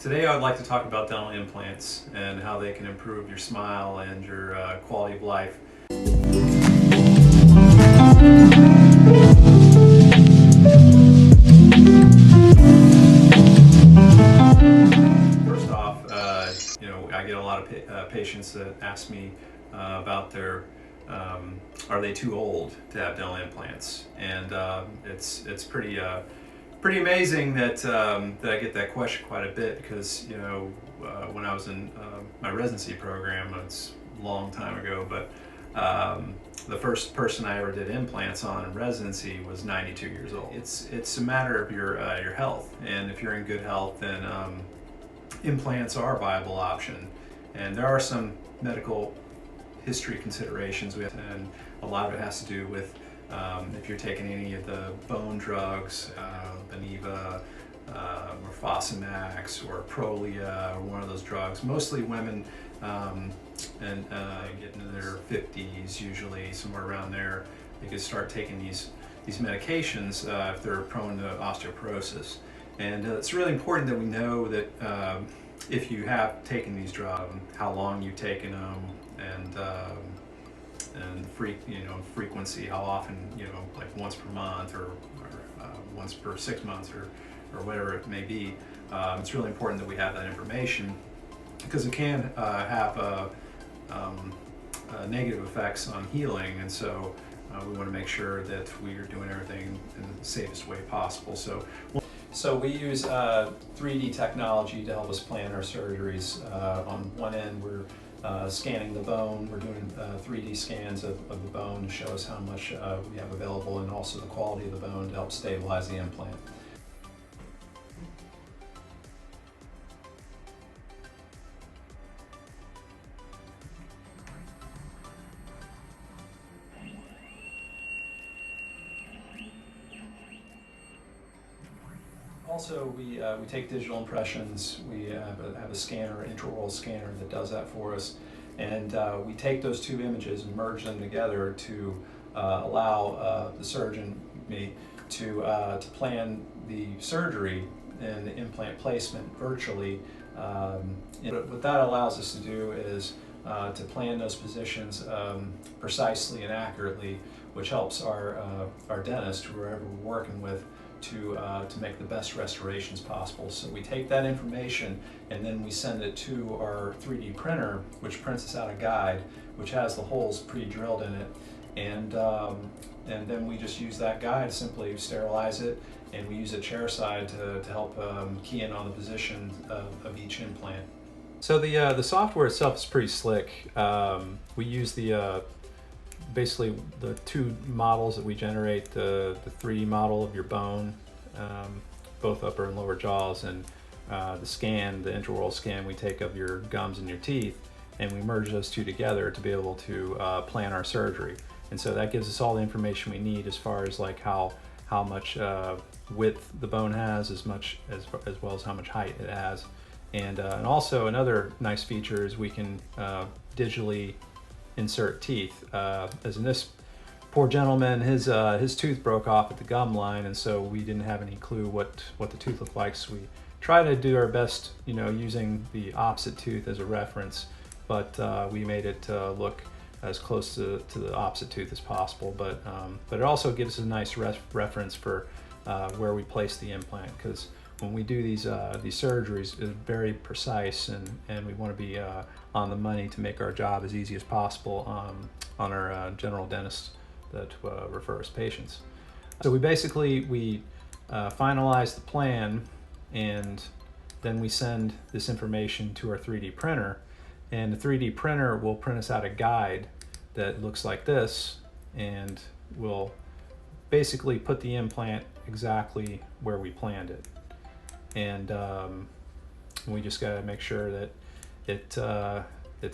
Today I would like to talk about dental implants and how they can improve your smile and your quality of life. First off, I get a lot of patients that ask me about their are they too old to have dental implants, and it's pretty amazing that that I get that question quite a bit, because when I was in my residency program, it's a long time ago, but the first person I ever did implants on in residency was 92 years old. It's a matter of your health, and if you're in good health, then implants are a viable option. And there are some medical history considerations, and a lot of it has to do with if you're taking any of the bone drugs, Beniva, or Fosamax, or Prolia, or one of those drugs. Mostly women, and getting in their 50s, usually somewhere around there, they could start taking these medications if they're prone to osteoporosis. And it's really important that we know that if you have taken these drugs, how long you've taken them, and frequency, how often, like once per month, or once per 6 months, or whatever it may be. It's really important that we have that information, because it can have negative effects on healing, and so we want to make sure that we are doing everything in the safest way possible. So we use 3D technology to help us plan our surgeries. On one end, we're scanning the bone. We're doing 3D scans of the bone to show us how much we have available, and also the quality of the bone to help stabilize the implant. Also, we take digital impressions. We have a scanner, an intraoral scanner, that does that for us, and we take those two images and merge them together to allow the surgeon, me, to plan the surgery and the implant placement virtually. What that allows us to do is to plan those positions precisely and accurately, which helps our dentist, whoever we're working with, to make the best restorations possible. So we take that information and then we send it to our 3D printer, which prints us out a guide which has the holes pre-drilled in it, and then we just use that guide, simply sterilize it, and we use a chairside to help key in on the position of each implant. So the software itself is pretty slick. We use basically the two models that we generate, the 3D model of your bone, both upper and lower jaws, and the intraoral scan we take of your gums and your teeth, and we merge those two together to be able to plan our surgery. And so that gives us all the information we need as far as like how much width the bone has, as well as how much height it has. And also another nice feature is we can digitally insert teeth. As in this poor gentleman, his tooth broke off at the gum line, and so we didn't have any clue what the tooth looked like. So we try to do our best, using the opposite tooth as a reference, but we made it look as close to the opposite tooth as possible. But it also gives us a nice reference for where we place the implant, because when we do these surgeries, it's very precise, and we want to be on the money to make our job as easy as possible on our general dentists that refer us patients. So we finalize the plan, and then we send this information to our 3D printer, and the 3D printer will print us out a guide that looks like this, and will basically put the implant exactly where we planned it. And we just got to make sure that it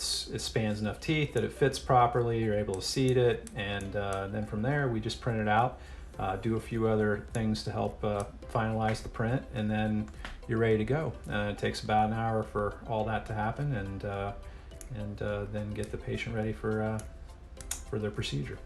spans enough teeth, that it fits properly, you're able to seat it, and then from there we just print it out, do a few other things to help finalize the print, and then you're ready to go. It takes about an hour for all that to happen, and then get the patient ready for their procedure.